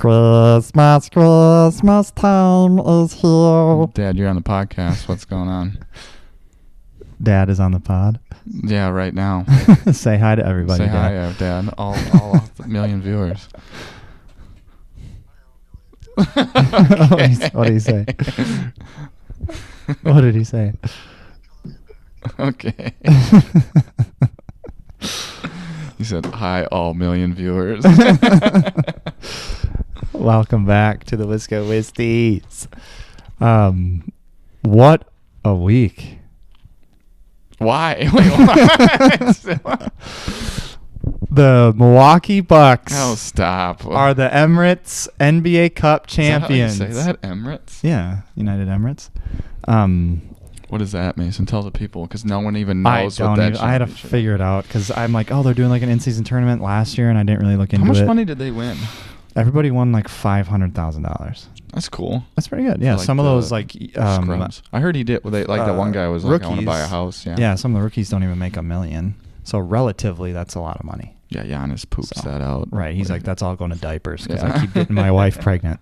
Christmas time is here. Dad, you're on the podcast. What's going on? Dad is on the pod. Yeah, right now. Say hi to everybody. Say Dad. hi, Dad. All the million viewers. Okay. What did he say? What did he say? Okay. He said, hi, all million viewers. Welcome back to the Wisco Wisties. What a week. Why? Wait, what? The Milwaukee Bucks Oh, stop. are the Emirates NBA Cup champions. Is that how you say that? Emirates? Yeah, United Emirates. What does that mean? So tell the people, because no one even knows what that I had to championship figure it out because I'm like, oh, they're doing like an in-season tournament last year, and I didn't really look into it. How much money did they win? Everybody won like $500,000. That's cool. That's pretty good. Yeah, Like some of those like scrubs. I heard he did. That one guy was like, I want to buy a house. Yeah. Yeah, some of the rookies don't even make $1 million. So relatively, that's a lot of money. Yeah, Giannis poops that out. Right. He's like, that's all going to diapers because I keep getting my wife pregnant.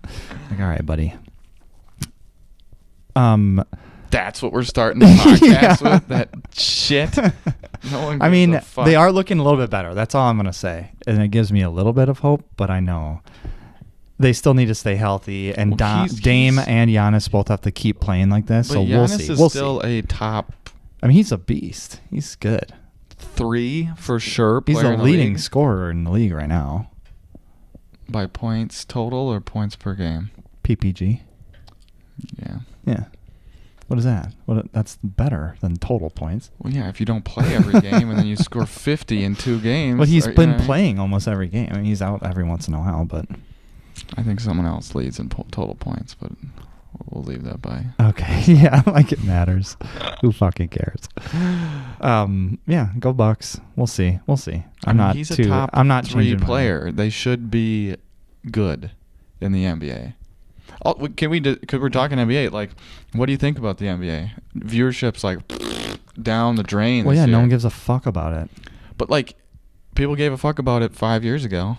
Like, all right, buddy. That's what we're starting the podcast with. That shit. No one I mean, gives a fuck. they are looking a little bit better. That's all I'm going to say. And it gives me a little bit of hope, but I know they still need to stay healthy. And Dame and Giannis both have to keep playing like this. But So Giannis we'll see. is still a top I mean, he's a beast. He's good. 3 for sure. He's player the in leading league. scorer in the league right now. By points total or points per game? PPG. Yeah. Yeah. What is that? That's better than total points. Well, yeah, if you don't play every game and then you score 50 in 2 games. But he's been playing almost every game. I mean, he's out every once in a while, but I think someone else leads in total points, but we'll leave that by. Okay. Yeah, like it matters. Who fucking cares? Yeah, go Bucks. We'll see. He's a top I'm not 3 changing player. They should be good in the NBA. Because we're talking NBA, like, what do you think about the NBA? Viewership's like down the drain. Well, this yeah, year. no one gives a fuck about it. But like, people gave a fuck about it 5 years ago.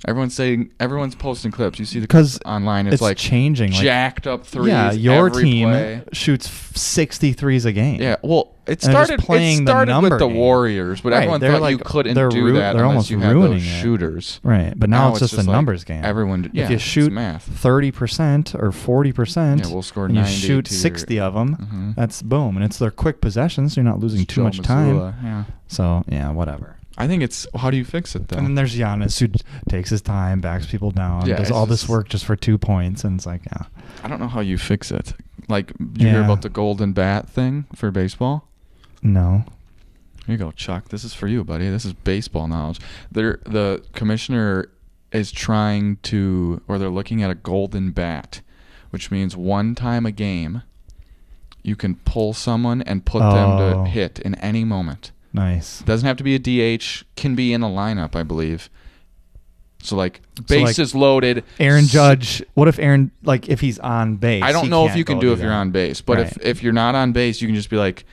Everyone's posting clips. You see the clips online. It's like changing. Jacked up threes. Yeah, your every team play. shoots 63s a game. Yeah, well, it And they're started just playing the with number the game. Warriors, but Right, everyone they're thought like- you couldn't they're do that they're unless almost you had ruining those it. shooters. Right, but now it's just a like numbers game. Everyone, if you shoot 30% or 40%, yeah, we'll score and you 90 shoot to 60 of them, Mhm. that's boom. And it's their quick possessions, so you're not losing too Joe much time. Mazzulla, yeah. So, yeah, whatever. I think it's, how do you fix it, though? And then there's Giannis who takes his time, backs people down, Yeah, does it's all this just- work just for 2 points, and it's like, yeah. I don't know how you fix it. Like, did you hear Yeah. about the golden bat thing for baseball? No. Here you go, Chuck. This is for you, buddy. This is baseball knowledge. The commissioner is trying to, or they're looking at a golden bat, which means one time a game, you can pull someone and put them to hit in any moment. Nice. Doesn't have to be a DH. Can be in a lineup, I believe. So, like, bases loaded. Aaron Judge, what if Aaron, like, if he's on base? I don't know if you can do if you're on base. But Right. if you're not on base, you can just be like,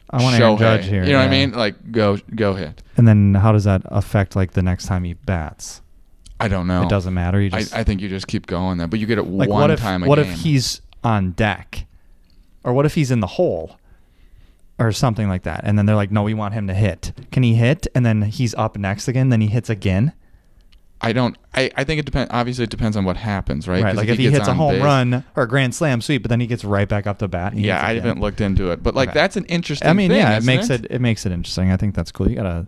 I want Aaron Shohei. Judge here. You know what I mean? Like, go hit. And then how does that affect, like, the next time he bats? I don't know. It doesn't matter. You just, I think you just keep going there. But you get it like, one time a game. What if he's on deck? Or what if he's in the hole? Or something like that. And then they're like, no, we want him to hit. Can he hit? And then he's up next again. Then he hits again. I think it depends. Obviously, it depends on what happens, right? Right. Like if he hits a home run or a grand slam, sweet. But then he gets right back up to bat. And Yeah, I haven't looked into it, but like that's an interesting. I mean, thing, yeah, isn't it makes it interesting. I think that's cool. You gotta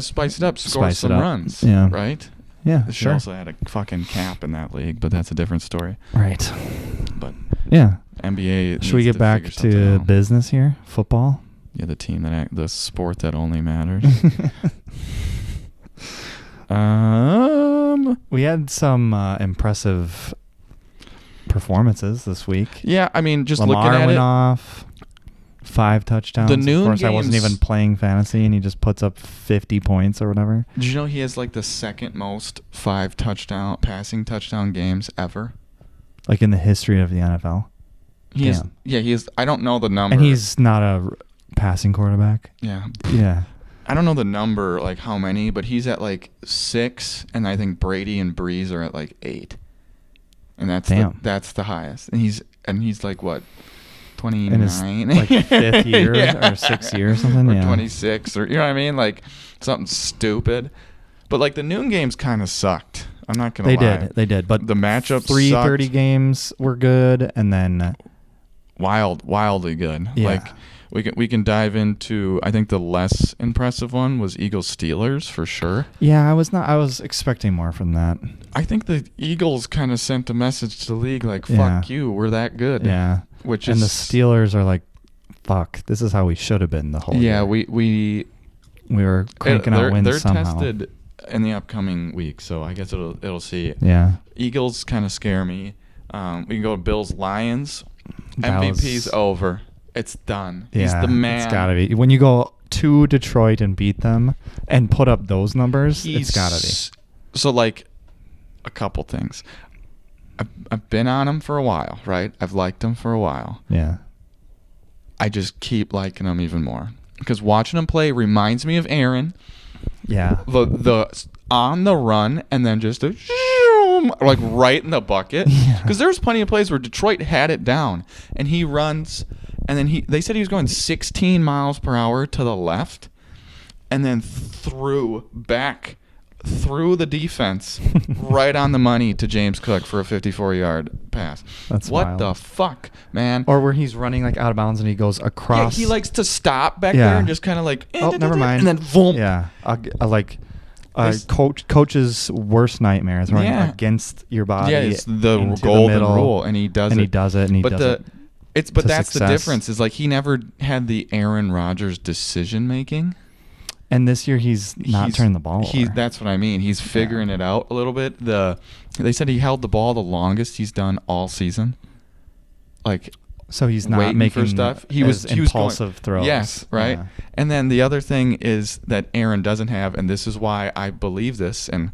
spice it up, score spice it some up. runs, Yeah. right? Yeah, She sure. also had a fucking cap in that league, but that's a different story. Right. But Yeah. NBA. Should we get back to business here? Football. Yeah, the sport that only matters. We had some impressive performances this week. Yeah, I mean, just Lamar looking at went it, off 5 touchdowns. The noon of course, I wasn't games- even playing fantasy, and he just puts up 50 points or whatever. did you know he has like the second most 5 passing touchdown games ever? Like in the history of the NFL. He is. I don't know the number. And he's not a passing quarterback. Yeah. Yeah. I don't know the number, like how many, but he's at like 6, and I think Brady and Breeze are at like 8, and that's the highest. And he's like what, 29, in his like 5th year or 6th year or something, or 26, or you know what I mean, like something stupid. But like the noon games kind of sucked. I'm not gonna lie. They did. But the matchups 3:30 games were good, and then wildly good. Yeah. Like we can dive into. I think the less impressive one was Eagles Steelers for sure. Yeah, I was expecting more from that. I think the Eagles kind of sent a message to the league like, "Fuck you, we're that good." Yeah, and the Steelers are like, "Fuck, this is how we should have been the whole year." Yeah, we were cranking out wins somehow. They're tested in the upcoming week, so I guess it'll see. Yeah, Eagles kind of scare me. We can go to Bills Lions. MVP's over. It's done. Yeah, he's the man. It's gotta be. When you go to Detroit and beat them and put up those numbers, it's gotta be. So like, a couple things. I've been on him for a while, right? I've liked him for a while. Yeah. I just keep liking him even more because watching him play reminds me of Aaron. Yeah. The on the run and then just like right in the bucket. Because there was plenty of plays where Detroit had it down and he runs and then they said he was going 16 miles per hour to the left and then threw the defense right on the money to James Cook for a 54-yard pass. That's what wild. The fuck, man. Or where he's running like out of bounds and he goes across. Yeah, he likes to stop back there and just kind of like, oh, never mind. And then boom. Yeah, coach's worst nightmare is running against your body. Yeah, it's the golden rule, and he does it. But that's the difference. Is like he never had the Aaron Rodgers decision making. And this year he's not turning the ball over. That's what I mean. He's figuring it out a little bit. They said he held the ball the longest he's done all season. Like, so he's not making for stuff. He was impulsive throws. Yes, right. Yeah. And then the other thing is that Aaron doesn't have, and this is why I believe this, and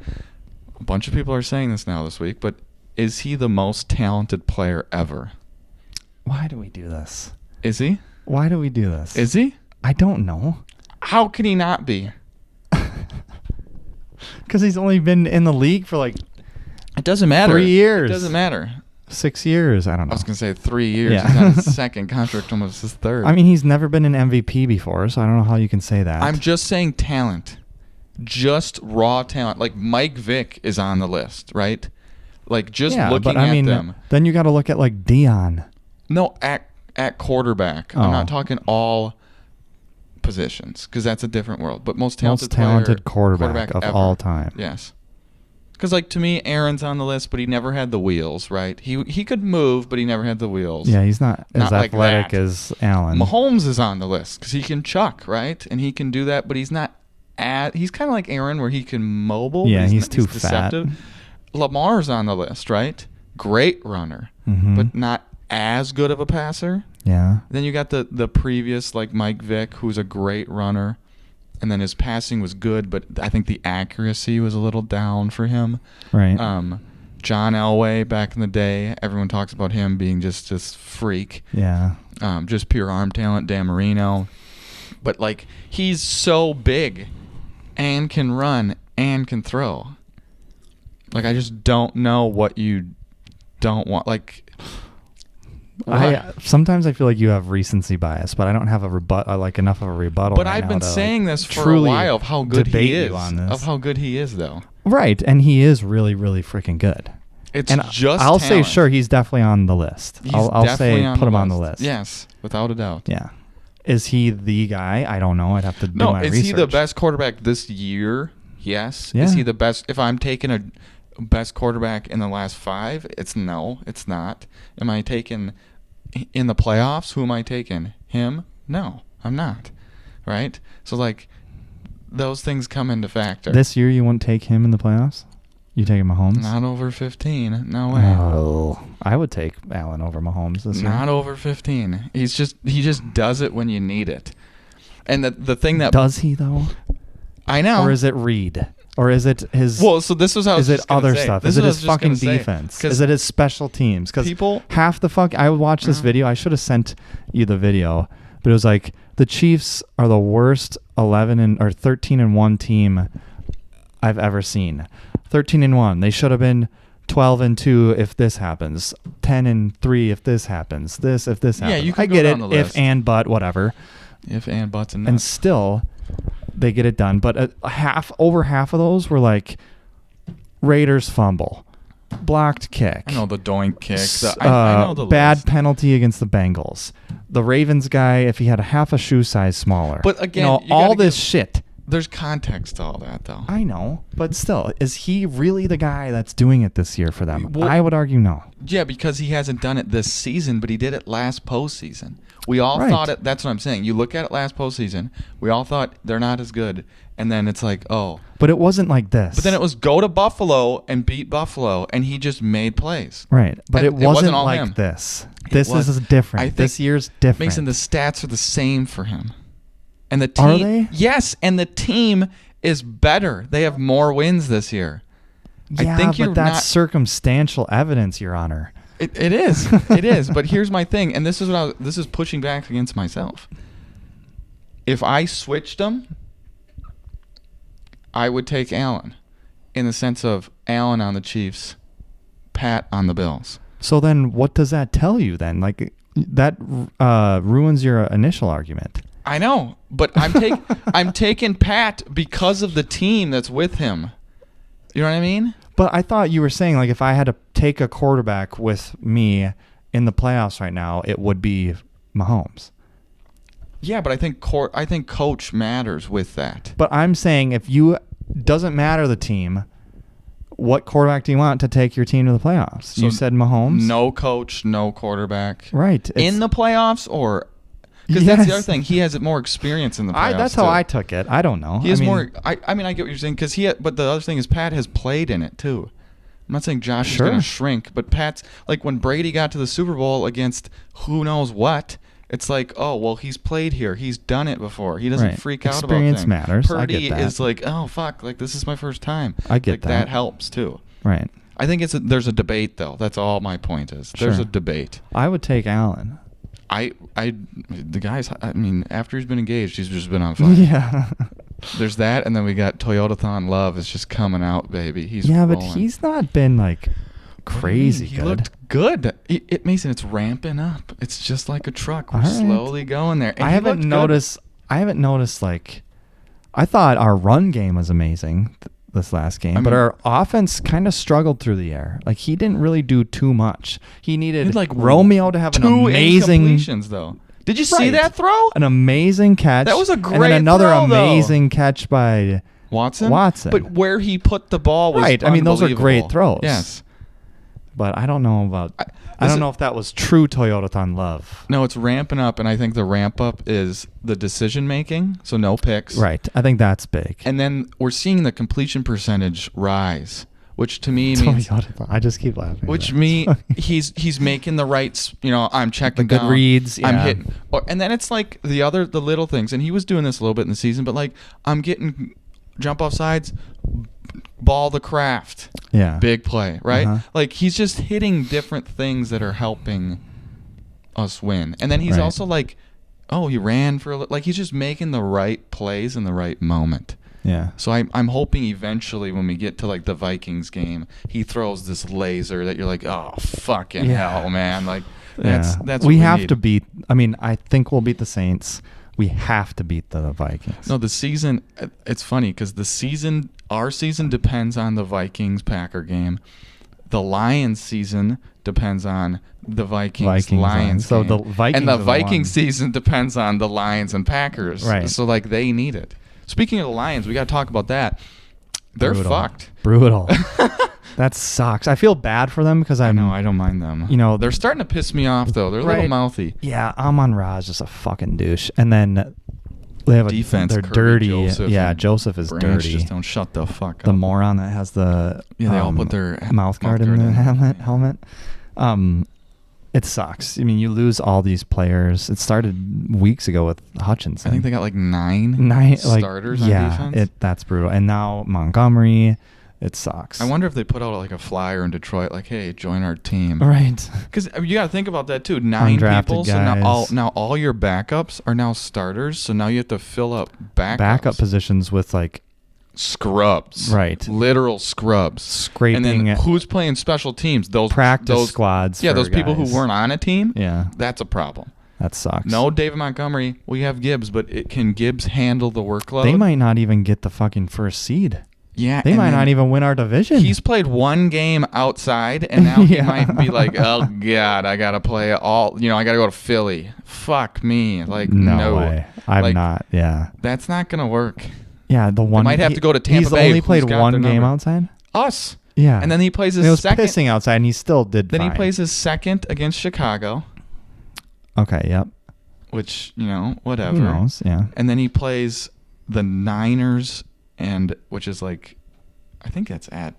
a bunch of people are saying this now this week, but is he the most talented player ever? Why do we do this? Is he? Why do we do this? Is he? I don't know. How can he not be? Because he's only been in the league for like... It doesn't matter. 3 years. It doesn't matter. 6 years. I don't know. I was going to say 3 years. Yeah. He's on his second contract, almost his third. I mean, he's never been an MVP before, so I don't know how you can say that. I'm just saying talent. Just raw talent. Like Mike Vick is on the list, right? Like just looking at them. Then you got to look at like Dion. No, at quarterback. I'm not talking all positions because that's a different world. But most talented quarterback of ever. all time. Yes. Because like to me, Aaron's on the list, but he never had the wheels, right? He could move, but he never had the wheels. Yeah, he's not as athletic as Allen. Mahomes is on the list because he can chuck, right? And he can do that, but he's not. He's kind of like Aaron, where he can mobile. Yeah, he's too deceptive. Fat. Lamar's on the list, right? Great runner, but not as good of a passer. Yeah. Then you got the previous like Mike Vick, who's a great runner, and then his passing was good, but I think the accuracy was a little down for him. Right. John Elway back in the day, everyone talks about him being just this freak. Yeah. Just pure arm talent. Dan Marino, but like he's so big, and can run and can throw. Like I just don't know what you don't want. Like. Sometimes I feel like you have recency bias, but I don't have enough of a rebuttal. But I've been saying this for a while of how good he is. Of how good he is, though. Right, and he is really, really freaking good. I'll say sure, he's definitely on the list. I'll say put him on the list. Yes, without a doubt. Yeah. Is he the guy? I don't know. I'd have to do my research. Is he the best quarterback this year? Yes. Yeah. Is he the best? If I'm taking a best quarterback in the last 5, it's not. Am I taking in the playoffs? Who am I taking? Him? No, I'm not. Right? So like those things come into factor. This year you won't take him in the playoffs? You taking Mahomes? Not over 15. No way. Oh, I would take Allen over Mahomes this year. Not over 15. He just does it when you need it. And the thing that does he though? I know. Or is it Reed? Or is it his? Well, so this was how. Is it other stuff? Is it his fucking defense? Is it his special teams? Because half the fuck. I watched this video. I should have sent you the video, but it was like the Chiefs are the worst 13-1 team I've ever seen. 13-1. They should have been 12-2 if this happens. 10-3 if this happens. If this happens. Yeah, you can I go get down it. the list. If and but whatever. If and buts and And nuts. still, they get it done. But over half of those were like Raiders fumble, blocked kick. I know the doink kick. I know the bad list. penalty against the Bengals. The Ravens guy, if he had a half a shoe size smaller. But again, you all gotta this shit. There's context to all that, though. I know, but still, is he really the guy that's doing it this year for them? Well, I would argue no. Yeah, because he hasn't done it this season, but he did it last postseason. We all Right. thought it. That's what I'm saying. You look at it last postseason. We all thought they're not as good, and then it's like, oh. But it wasn't like this. But then it was go to Buffalo and beat Buffalo, and he just made plays. right. But And it wasn't all like him. this. It This was. is different. I think This year's different. Mason, the stats are the same for him, and the Are team. they? Yes, and the team is better. They have more wins this year. yeah, I think you're but that's not. circumstantial evidence, Your Honor. It is. It is. But here's my thing, and this is this is pushing back against myself. If I switched them, I would take Allen, in the sense of Allen on the Chiefs, Pat on the Bills. So then what does that tell you then? Like that ruins your initial argument. I know, but I'm taking Pat because of the team that's with him. You know what I mean? But I thought you were saying, like, if I had to take a quarterback with me in the playoffs right now, it would be Mahomes. Yeah, but I think coach matters with that. But I'm saying if you doesn't matter the team, what quarterback do you want to take your team to the playoffs? So you said Mahomes? No coach, no quarterback. Right. In the playoffs, or because that's the Yes. other thing, he has more experience in the playoffs. That's how I took it. I don't know. He has I mean, more. I mean, I get what you're saying because but the other thing is Pat has played in it too. I'm not saying Josh Sure. is going to shrink, but Pat's like when Brady got to the Super Bowl against who knows what. It's like, oh well, he's played here. He's done it before. He doesn't Right. freak out about Experience things. matters. I Purdy get that. is like, oh fuck, like this is my first time. I get like, that. That helps too. Right. I think there's a debate though. That's all my point is. There's Sure. a debate. I would take Allen. The guy's. I mean, after he's been engaged, he's just been on fire. Yeah. There's that, and then we got Toyotathon Love is just coming out, baby. He's yeah, but rolling. he's not been like crazy He good. looked good. Mason, it's ramping up. It's just like a truck. We're All right. slowly going there. And I he haven't looked good. noticed. I haven't noticed like. I thought our run game was amazing this last game, I but mean- our offense kind of struggled through the air. Like he didn't really do too much. He needed He had, like, Romeo to have an 2 amazing, incompletions, though. Did you see Right. that throw? an amazing catch. That was a and great then another throw, though. amazing catch by Watson? Watson. But where he put the ball was Right. I mean, those are great unbelievable. throws. Yes. But I don't know about. I don't know if that was true Toyotathon love. No, it's ramping up, and I think the ramp up is the decision making, so no picks. Right. I think that's big. And then we're seeing the completion percentage rise, which to me means Toyotathon. I just keep laughing. which at me that. he's making the right I'm checking The good down, reads, I'm yeah. hitting, and then it's like the little things, and he was doing this a little bit in the season, but like I'm getting jump off sides, ball the craft, Yeah. big play, right? Uh-huh. Like he's just hitting different things that are helping us win, and then he's Right. also like, oh, he ran for like he's just making the right plays in the right moment. Yeah. So I'm hoping eventually when we get to like the Vikings game, he throws this laser that you're like, oh fucking Yeah. hell, man! Like that's Yeah. what we have need. to beat. I mean, I think we'll beat the Saints. We have to beat the Vikings. No, the season. It's funny because our season depends on the Vikings Packer game. The Lions season depends on the Lions So game. the Vikings and the are the Vikings ones. season depends on the Lions and Packers. Right. So like they need it. Speaking of the Lions, we got to talk about that. They're Brutal. fucked. Brutal. That sucks. I feel bad for them because I I'm. know. I don't mind them. You know, They're starting to piss me off though. They're a little Right. mouthy. Yeah, Amon-Ra is just a fucking douche, and then they have Defense. They're Kirby, dirty. Joseph, Yeah, and Joseph is Branch dirty. just don't shut the fuck up. The moron that has the Yeah, they all put their mouth guard in the helmet. It sucks. I mean, you lose all these players. It started weeks ago with Hutchinson. I think they got like nine Nine starters on yeah, defense. that's brutal. And now Montgomery It sucks. I wonder if they put out like a flyer in Detroit, like, "Hey, join our team." Right. Because you got to think about that too. 9 Undrafted people, guys. so now all your backups are now starters. So now you have to fill up Backup positions with like scrubs, right? Literal scrubs, Scraping. And then who's playing special teams? Those practice squads. Yeah, for those people guys. who weren't on a team. Yeah, that's a problem. That sucks. No, David Montgomery. We have Gibbs, but can Gibbs handle the workload? They might not even get the fucking first seed. Yeah, they might not even win our division. He's played 1 game outside, and now he might be like, "Oh God, I gotta play all. I gotta go to Philly. Fuck me. Like, no way. I'm not. Yeah, that's not gonna work. Yeah, the one they might have to go to Tampa Bay. He's only played 1 game outside. Us. Yeah, and then he plays his it was second. Pissing outside, and he still did. Then fine. he plays his second against Chicago. Okay. Yep. Which whatever. Who knows? Yeah. And then he plays the Niners, which is like, I think that's at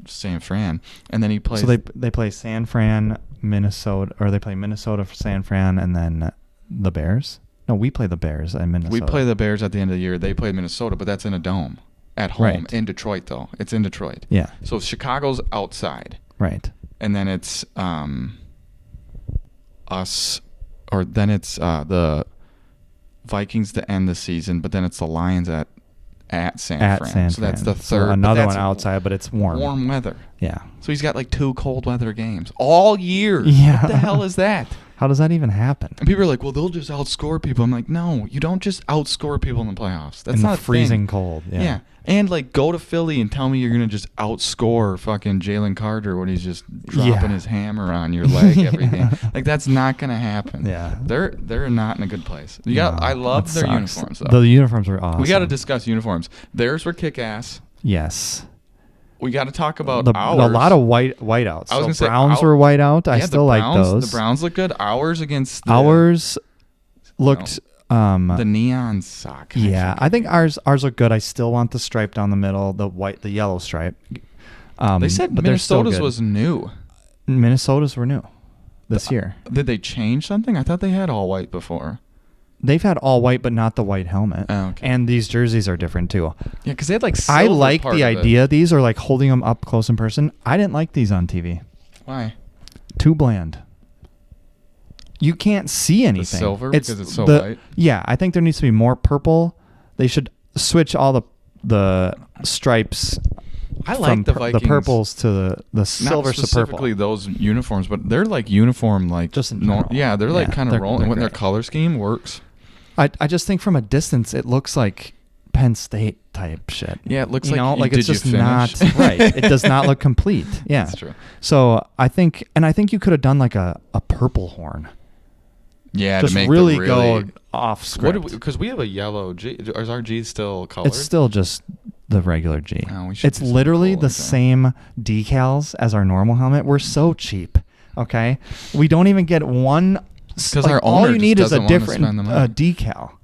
San Fran. And then he plays. So they play San Fran, Minnesota, or they play Minnesota for San Fran, and then the Bears. No, we play the Bears in Minnesota. We play the Bears at the end of the year. They play Minnesota, but that's in a dome at home right. in Detroit, though. It's in Detroit. Yeah. So Chicago's outside. Right. And then it's us, or then it's the Vikings to end the season, but then it's the Lions at San Fran. So that's the third. Another one outside, but it's warm. Warm weather. Yeah. So he's got like 2 cold weather games all year. Yeah. What the hell is that? How does that even happen? And people are like, well, they'll just outscore people. I'm like, no, you don't just outscore people in the playoffs. That's not freezing cold. Yeah. And like, go to Philly and tell me you're gonna just outscore fucking Jalen Carter when he's just dropping his hammer on your leg every game. Like, that's not gonna happen. Yeah. They're not in a good place. I love their uniforms though. The uniforms are awesome. We got to discuss uniforms. Theirs were kick ass. Yes. We got to talk about ours. A lot of whiteouts. I was gonna say Browns were white out. I still like those. The Browns look good. Ours against ours looked. The neon sock. Yeah, I think ours look good. I still want the stripe down the middle, the yellow stripe. They said Minnesota's was new. Minnesota's were new this year. Did they change something? I thought they had all white before. They've had all white, but not the white helmet. Oh, okay. And these jerseys are different too. Yeah, because they had like silver. I like the idea. These are like holding them up close in person. I didn't like these on TV. Why? Too bland. You can't see anything. The silver because it's so light. Yeah, I think there needs to be more purple. They should switch all the stripes. I like the Vikings. The purples to the silver Not specifically those uniforms, but they're like uniform, like just in general. Yeah, they're like kind of rolling when their color scheme works. I just think from a distance it looks like Penn State type shit. Yeah, it looks like it's just not right. It does not look complete. Yeah, that's true. So I think you could have done like a purple horn. Yeah, just to make really go off script. Because we have a yellow G. Is our G still colored? It's still just the regular G. Oh, it's literally the same decals as our normal helmet. We're so cheap. Okay, we don't even get one. Because our owner all you need is a different decal.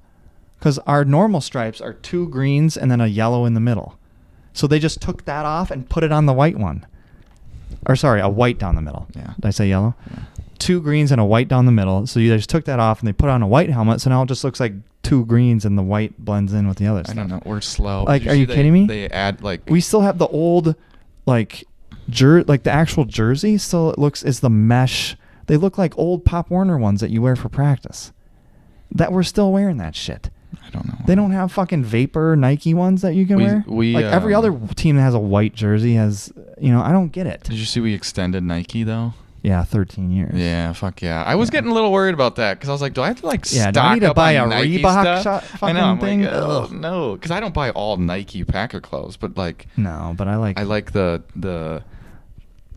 Because our normal stripes are 2 greens and then a yellow in the middle. So they just took that off and put it on the white one. Or sorry, a white down the middle. Yeah. Did I say yellow? Yeah. 2 greens and a white down the middle. So you just took that off and they put on a white helmet. So now it just looks like 2 greens and the white blends in with the other stuff. I don't know. We're slow. Like, are you kidding me? They add like. We still have the old, like the actual jersey still is the mesh. They look like old Pop Warner ones that you wear for practice. That we're still wearing that shit. I don't know. They don't have fucking Vapor Nike ones that you can wear. Like every other team that has a white jersey has, I don't get it. Did you see we extended Nike though? Yeah, 13 years. Yeah, fuck yeah. I was getting a little worried about that because I was like, do I have to stock do I need to up buy on a Nike Reebok stuff? I know. I'm thing? like, oh no, because I don't buy all Nike Packer clothes, but like. No, but I like the.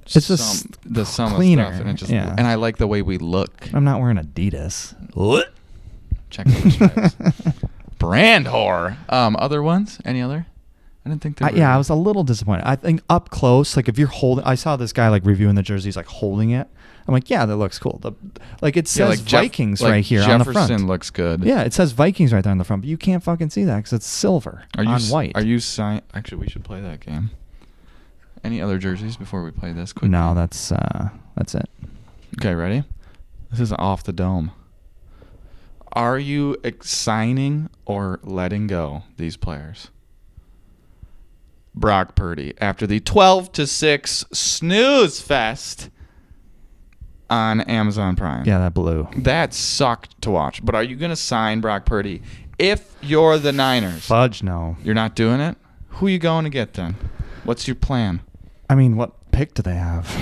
It's just the summer cleaner, stuff, and it just yeah. and I like the way we look. I'm not wearing Adidas. Check out the stripes. Brand whore. Other ones? Any other? I didn't think. I was a little disappointed. I think up close, like if you're holding, I saw this guy like reviewing the jerseys, like holding it. I'm like, yeah, that looks cool. It says Vikings right here on the front. Jefferson looks good. Yeah, it says Vikings right there on the front, but you can't fucking see that because it's silver on white. Are you Actually, we should play that game. Any other jerseys before we play this quick? No, that's it. Okay, ready? This is off the dome. Are you signing or letting go these players? Brock Purdy after the 12-6 snooze fest on Amazon Prime. Yeah, that blew. That sucked to watch. But are you going to sign Brock Purdy if you're the Niners? Fudge, no. You're not doing it? Who are you going to get then? What's your plan? I mean, what pick do they have?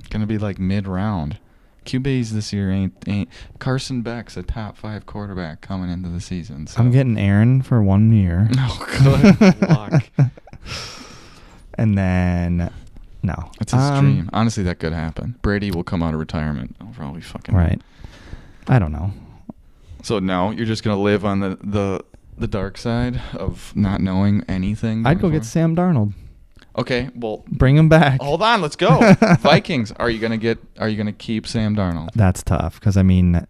Going to be like mid-round. QBs this year ain't. Carson Beck's a top 5 quarterback coming into the season. So. I'm getting Aaron for 1 year. Oh, good luck. And then, no. It's his dream. Honestly, that could happen. Brady will come out of retirement. I'll probably fucking. Right. I don't know. So no, you're just gonna live on the dark side of not knowing anything. I'd go get Sam Darnold. Okay, well, bring him back. Hold on, let's go. Vikings. Are you gonna keep Sam Darnold? That's tough because I mean,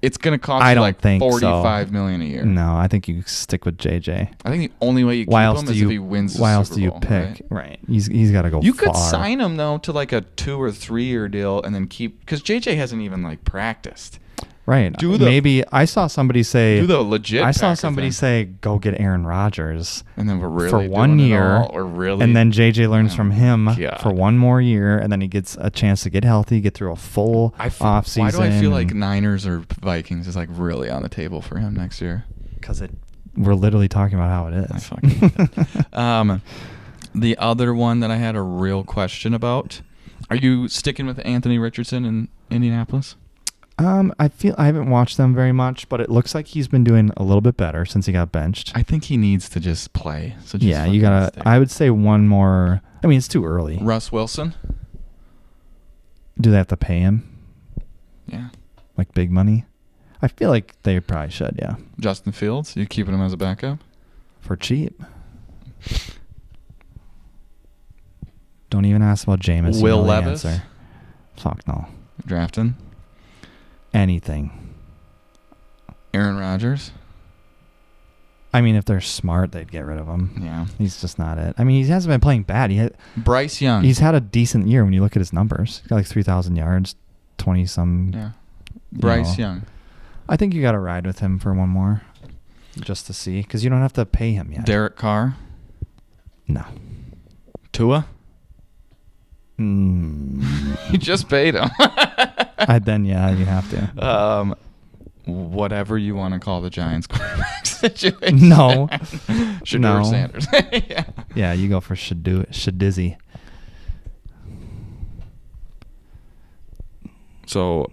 it's gonna cost you like $45 million a year. No, I think you stick with JJ. I think the only way you keep him is if he wins the Super Bowl. Why else do you pick? Right. He's got to go. You far. could sign him though to like a 2 or 3 year deal and then keep because JJ hasn't even like practiced. Right. Maybe I saw somebody say. Do the legit. I saw somebody say, "Go get Aaron Rodgers." And then we're really for 1 year, or really, and then JJ learns from him for 1 more year, and then he gets a chance to get healthy, get through a full off season. Why do I feel like Niners or Vikings is like really on the table for him next year? Because we're literally talking about how it is. I fucking hate that. The other one that I had a real question about: are you sticking with Anthony Richardson in Indianapolis? I haven't watched them very much, but it looks like he's been doing a little bit better since he got benched. I think he needs to just play. So just yeah, you gotta. I would say one more. I mean, it's too early. Russ Wilson. Do they have to pay him? Yeah. Like big money? I feel like they probably should. Yeah. Justin Fields. You keeping him as a backup? For cheap. Don't even ask about Jameis. Will Levis. Answer. Fuck no. Drafting. Anything. Aaron Rodgers. I mean, if they're smart, they'd get rid of him. Yeah. He's just not it. I mean, he hasn't been playing bad. Bryce Young. He's had a decent year when you look at his numbers. He's got like 3,000 yards, 20-some. Yeah. Bryce Young. I think you got to ride with him for 1 more just to see because you don't have to pay him yet. Derek Carr. No. Tua. You just paid him. Then yeah, you have to. Whatever you want to call the Giants quarterback situation. No. Shedeur Sanders. Yeah. Yeah, you go for Shadizzy. So,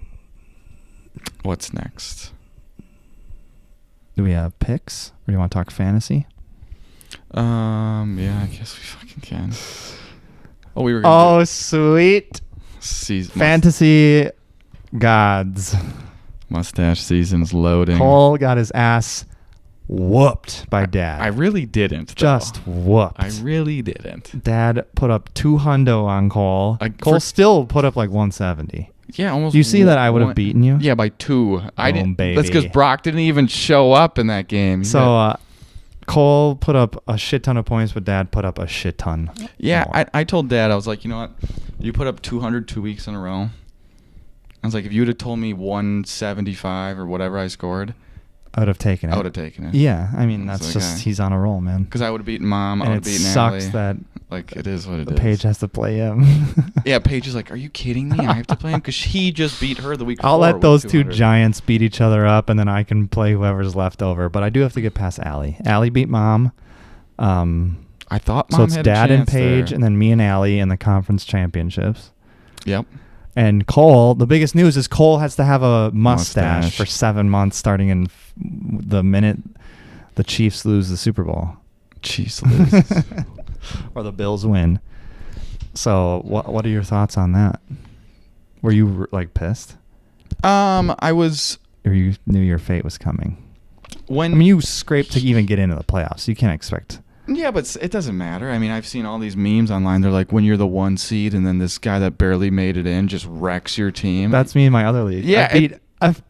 what's next? Do we have picks? Or do you want to talk fantasy? Yeah, I guess we fucking can. Oh, we were. Sweet. Season fantasy gods. Mustache season's loading. Cole got his ass whooped by Dad. I really didn't. Just whooped. I really didn't. Dad put up 200 on Cole. Cole still put up like 170. Yeah, almost. Do you see that I would have beaten you? Yeah, by 2. I didn't. Baby. That's because Brock didn't even show up in that game. So Cole put up a shit ton of points, but Dad put up a shit ton. Yeah, I told Dad, I was like, you know what? You put up 200 2 weeks in a row. I was like, if you would have told me 175 or whatever I scored, I would have taken it. I would have taken it. Yeah, I mean, that's just, he's on a roll, man. Because I would have beaten Mom, I would have beaten Allie. It sucks that like it is what it is. Paige has to play him. Yeah, Paige is like, are you kidding me? I have to play him? Because he just beat her the week before. I'll let those 2 giants beat each other up, and then I can play whoever's left over. But I do have to get past Allie. Allie beat Mom. I thought Mom so it's had Dad a chance and Paige, there. And then me and Allie in the conference championships. Yep. And Cole, the biggest news is Cole has to have a mustache for 7 months starting in the minute the Chiefs lose the Super Bowl. Chiefs lose. Or the Bills win. So what are your thoughts on that? Were you like pissed? I was. Or you knew your fate was coming? I mean, you scraped to even get into the playoffs. You can't expect. Yeah, but it doesn't matter. I mean, I've seen all these memes online. They're like, when you're the 1 seed and then this guy that barely made it in just wrecks your team. That's me in my other league. Yeah. I've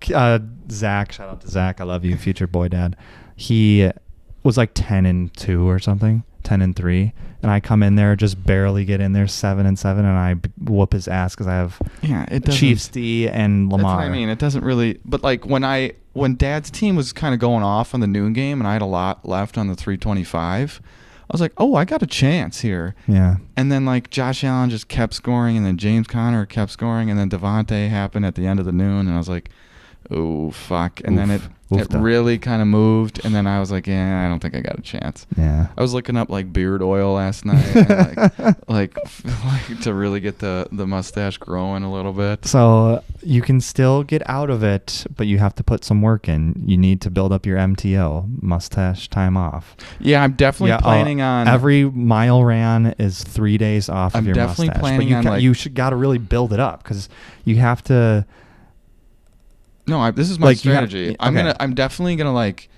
Zach, shout out to Zach. I love you, future boy dad. He was like 10-2 or something, 10-3. And I come in there, just barely get in there 7-7, and I whoop his ass because I have Chiefs D and Lamar. That's what I mean. It doesn't really, but like when Dad's team was kind of going off on the noon game and I had a lot left on the 325, was like, oh, I got a chance here. Yeah. And then like Josh Allen just kept scoring, and then James Conner kept scoring, and then Devontae happened at the end of the noon, and I was like, oh fuck. And then it really kind of moved, and then I was like, yeah, I don't think I got a chance. Yeah. I was looking up like beard oil last night, and, like to really get the mustache growing a little bit. So you can still get out of it, but you have to put some work in. You need to build up your MTO, mustache time off. Yeah, I'm definitely planning on every mile ran is 3 days off of your mustache. I'm definitely planning on you got to really build it up because you have to. No, this is my strategy. I'm definitely gonna like,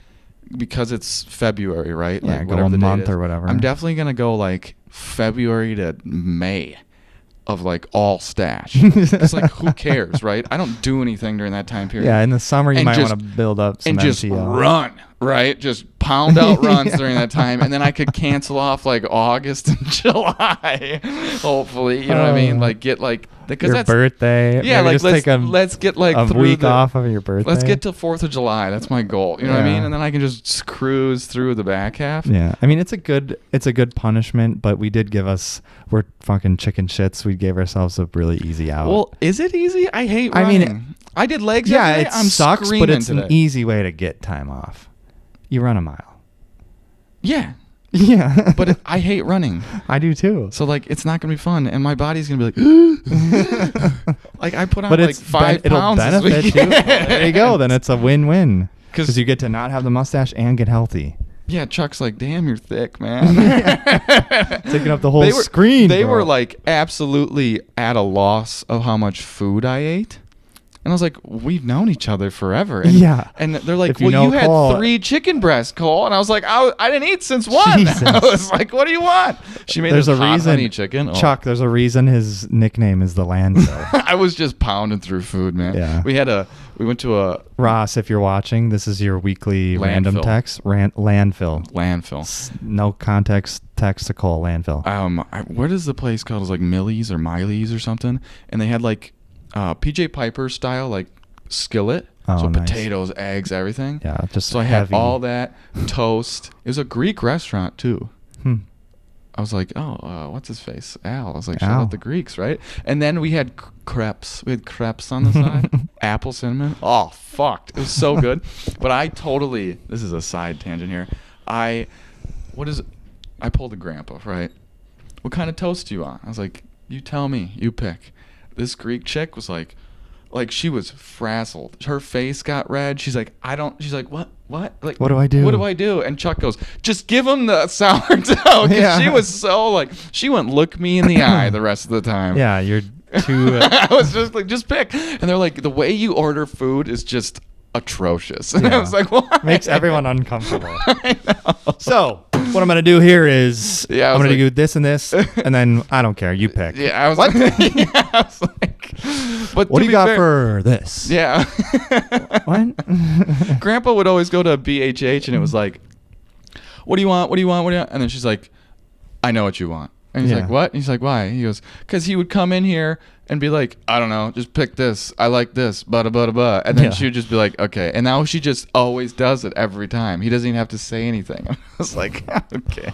because it's February, right? Yeah, like go a month or whatever. I'm definitely gonna go like February to May of like all stash. It's like, who cares, right? I don't do anything during that time period. Yeah, in the summer you might want to build up some and just MTO. Run, right? Just pound out runs during that time, and then I could cancel off like August and July, hopefully. You know what I mean? Like get like because your birthday. Yeah, maybe like let's get like a week off of your birthday. Let's get to 4th of July. That's my goal. You know what I mean? And then I can just cruise through the back half. Yeah, I mean it's a good punishment, but we're fucking chicken shits. We gave ourselves a really easy out. Well, is it easy? I hate running. I mean, I did legs. Yeah, yesterday. it sucks, but it's today. an easy way to get time off. You run a mile. Yeah. Yeah. But I hate running. I do too. So like it's not gonna be fun, and my body's gonna be like, like I put on like 5 pounds. It'll benefit you. There you go. Then it's a win-win because you get to not have the mustache and get healthy. Yeah, Chuck's like, damn, you're thick, man. Taking up the whole screen. They were like absolutely at a loss of how much food I ate. And I was like, we've known each other forever. And, yeah. And they're like, well, you had 3 chicken breasts, Cole. And I was like, I didn't eat since 1. Jesus. I was like, what do you want? She made this hot honey chicken. Chuck, there's a reason his nickname is the landfill. I was just pounding through food, man. Yeah. We went to a... Ross, if you're watching, this is your weekly random text. Landfill. No context text to Cole, landfill. What is the place called? It was like Millie's or Miley's or something. And they had like... PJ Piper style like skillet, so nice. Potatoes, eggs, everything. Yeah, just so I had all that toast. It was a Greek restaurant too. I was like, what's his face? Al. I was like, shout out the Greeks, right? And then we had crepes. We had crepes on the side, apple cinnamon. Oh, fucked! It was so good. But this is a side tangent here. I pulled a grandpa, right? What kind of toast do you want? I was like, you tell me, you pick. This Greek chick was like she was frazzled. Her face got red. She's like, she's like, what? Like, what do I do? What do I do? And Chuck goes, just give him the sourdough. Yeah. She was so like, she wouldn't look me in the eye the rest of the time. Yeah, you're too. I was just like, just pick. And they're like, the way you order food is just atrocious. And I was like, why? Makes everyone uncomfortable. I know. So what I'm gonna do here is I'm gonna do this and this, and then I don't care. You pick. Yeah, I was what? I was like, but what do you got for this? Yeah. What? Grandpa would always go to BHH, and it was like, what do you want? What do you want? What do you want? And then she's like, I know what you want. And he's like, what? And he's like, why? He goes, because he would come in here and be like, I don't know, just pick this. I like this, blah, blah, blah. And then she would just be like, okay. And now she just always does it every time. He doesn't even have to say anything. I was like, okay.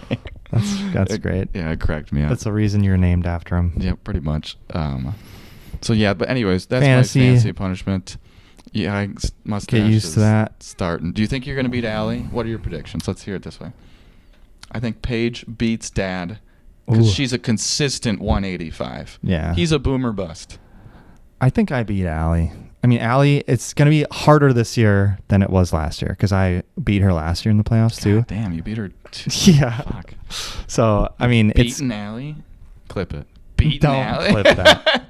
That's great. Yeah, it cracked me up. That's the reason you're named after him. Yeah, pretty much. So yeah, but anyways, that's my fantasy punishment. Yeah, I must get used to that. Starting. Do you think you're going to beat Allie? What are your predictions? Let's hear it this way. I think Paige beats Dad. Because she's a consistent 185. Yeah. He's a boomer bust. I think I beat Allie. I mean, Allie, it's going to be harder this year than it was last year because I beat her last year in the playoffs too. Damn, you beat her too. Yeah. Fuck. So, I mean, Beaten Allie? Clip it. Beaten Allie? Don't clip that.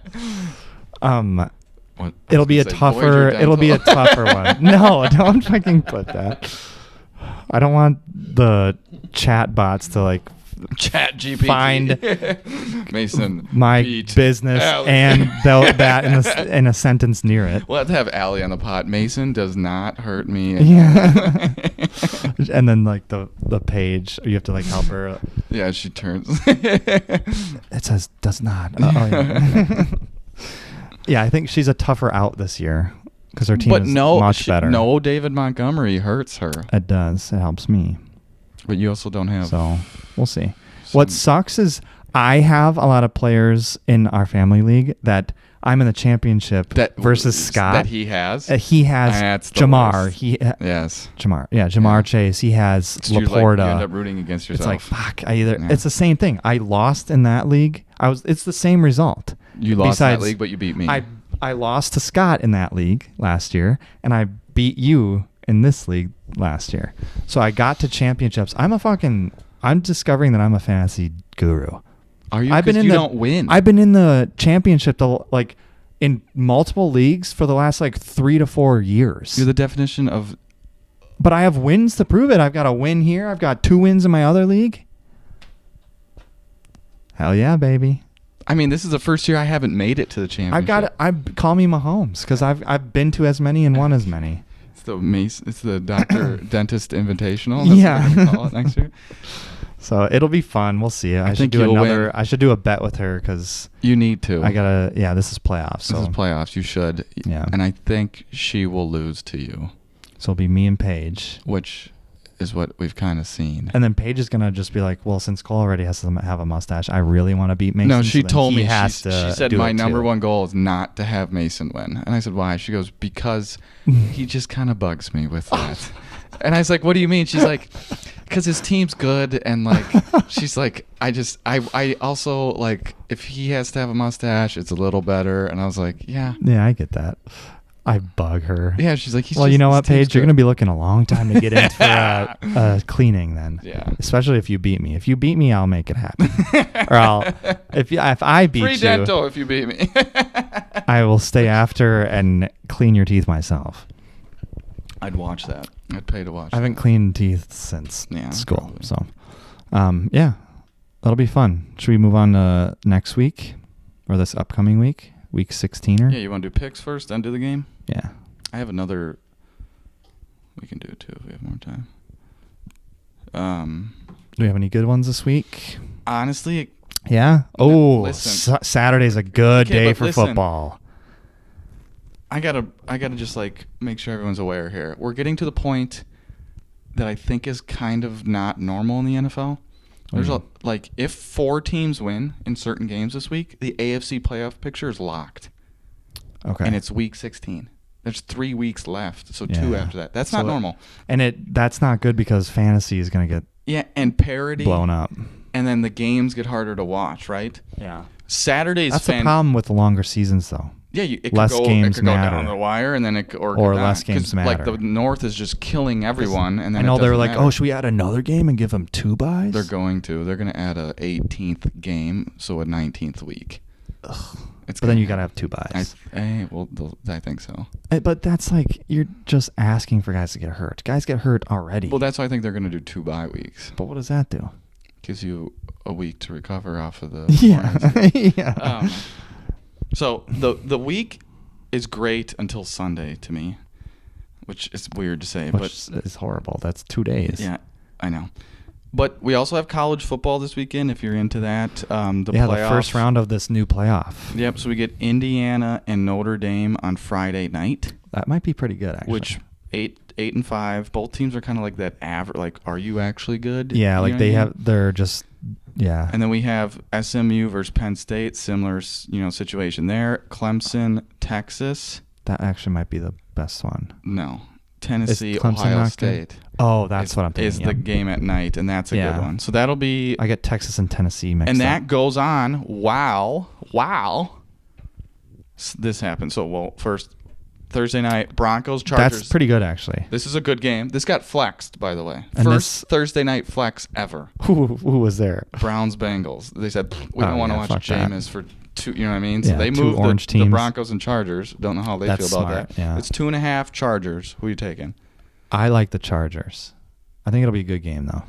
What? It'll be a tougher one. No, don't fucking clip that. I don't want the chat bots to like Chat GPT. Find Mason my business Allie. And that in a sentence near it. We'll have to have Allie on the pod. Mason does not hurt me. Yeah. And then like the page, you have to like help her. Yeah, she turns. It says does not. Yeah. Yeah, I think she's a tougher out this year because her team is much better. No, David Montgomery hurts her. It does. It helps me. But you also don't have. So we'll see. What sucks is I have a lot of players in our family league that I'm in the championship versus Scott. That he has? He has That's Jamar. Yes. Jamar. Yeah, Jamar Chase. He has Laporta. You end up rooting against yourself. It's like, fuck. It's the same thing. I lost in that league. It's the same result. You lost in that league, but you beat me. I lost to Scott in that league last year, and I beat you in this league last year. So I got to championships. I'm discovering that I'm a fantasy guru. Are you? Because you don't win. I've been in the championship in multiple leagues for the last 3 to 4 years. You're the definition of. But I have wins to prove it. I've got a win here. I've got 2 wins in my other league. Hell yeah, baby. I mean, this is the first year I haven't made it to the championship. Call me Mahomes because I've been to as many and won as many. It's the doctor dentist invitational. That's what we're gonna call it next year. So it'll be fun. We'll see. I should do a bet with her because you need to. This is playoffs. This is playoffs. You should. Yeah. And I think she will lose to you. So it'll be me and Paige. Which is what we've kind of seen. And then Paige is gonna just be like, well, since Cole already has to have a mustache, I really want to beat Mason. No, she told me she said my number one goal is not to have Mason win. And I said, why? She goes, because he just kind of bugs me with that. And I was like, what do you mean? She's like, because his team's good, and she's like, I also if he has to have a mustache, it's a little better. And I was like, yeah, I get that. I bug her. Yeah, she's like, well, you know what, Paige, you're gonna be looking a long time to get in for cleaning then. Yeah, especially if you beat me. If you beat me, I'll make it happen. Or if I beat free dental if you beat me. I will stay after and clean your teeth myself. I'd watch that. I'd pay to watch. I haven't cleaned teeth since school, probably. So that'll be fun. Should we move on to next week or this upcoming week, week 16? Yeah, you want to do picks first, then do the game? Yeah, I have another. We can do it too if we have more time. Do we have any good ones this week? Honestly, yeah. Oh, Saturday's a good day for football. I gotta just make sure everyone's aware here. We're getting to the point that I think is kind of not normal in the NFL. There's if 4 teams win in certain games this week, the AFC playoff picture is locked. Okay. And it's week 16. There's 3 weeks left, so 2 after that. That's not normal. And that's not good because fantasy is gonna get and parity blown up. And then the games get harder to watch, right? Yeah. Saturday's that's the problem with the longer seasons, though. Yeah, it less could go, games it could matter. go down the wire, and then or less games matter. The North is just killing everyone, and then I know they're like, oh, should we add another game and give them 2 buys? They're going to. They're going to add a 18th game, so a 19th week. Ugh. But then you got to have 2 buys. I think so. But that's you're just asking for guys to get hurt. Guys get hurt already. Well, that's why I think they're going to do 2 bye weeks. But what does that do? Gives you a week to recover off of the. Yeah. So the week is great until Sunday to me, which is weird to say, but it's horrible. That's 2 days. Yeah, I know. But we also have college football this weekend if you're into that. The first round of this new playoff. Yep. So we get Indiana and Notre Dame on Friday night. That might be pretty good, actually. Which 8-5. Both teams are kind of like that average. Are you actually good? Yeah, they're just. Yeah. And then we have SMU versus Penn State, similar, situation there. Clemson, Texas. That actually might be the best one. No. Tennessee, Ohio State. Good? Oh, that's what I'm thinking. Is the game at night, and that's a good one. So that'll be. I get Texas and Tennessee mixed up. And that goes on while this happens. So, first Thursday night, Broncos, Chargers. That's pretty good, actually. This is a good game. This got flexed, by the way. And first Thursday night flex ever. Who was there? Browns, Bengals. They said, we don't want to watch Jameis for 2, you know what I mean? Yeah, so they moved the Broncos and Chargers. Don't know how they feel about that. Yeah. It's 2.5 Chargers. Who are you taking? I like the Chargers. I think it'll be a good game, though.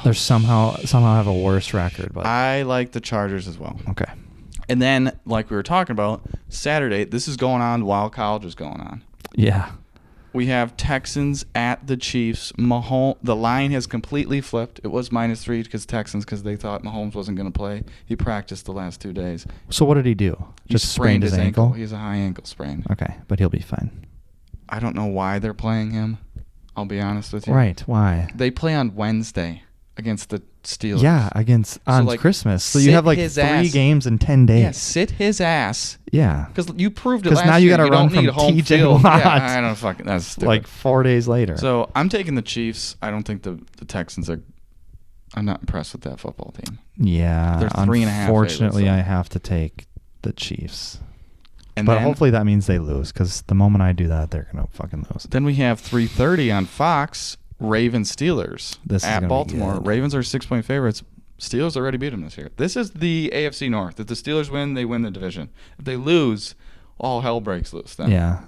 They're somehow have a worse record, but I like the Chargers as well. Okay. And then, like we were talking about, Saturday, this is going on while college is going on. Yeah. We have Texans at the Chiefs. The line has completely flipped. It was -3 because they thought Mahomes wasn't going to play. He practiced the last 2 days. So what did he do? Just sprained his ankle? He has a high ankle sprain. Okay, but he'll be fine. I don't know why they're playing him. I'll be honest with you. Right. Why? They play on Wednesday against the Steelers. Yeah, on Christmas. So you have like 3 games in 10 days. Yeah, sit his ass. Yeah. Because you proved it last year. Because now you got to run from TJ Watt. Yeah, I don't fucking. That's stupid. Like 4 days later. So I'm taking the Chiefs. I don't think the Texans are. I'm not impressed with that football team. Yeah. They're 3.5. Unfortunately, favorites, I have to take the Chiefs. And but then, hopefully that means they lose, because the moment I do that, they're going to fucking lose. Then we have 3:30 on Fox, Ravens Steelers This is at Baltimore. Be good. Ravens are 6-point favorites. Steelers already beat them this year. This is the AFC North. If the Steelers win, they win the division. If they lose, all hell breaks loose then. Yeah.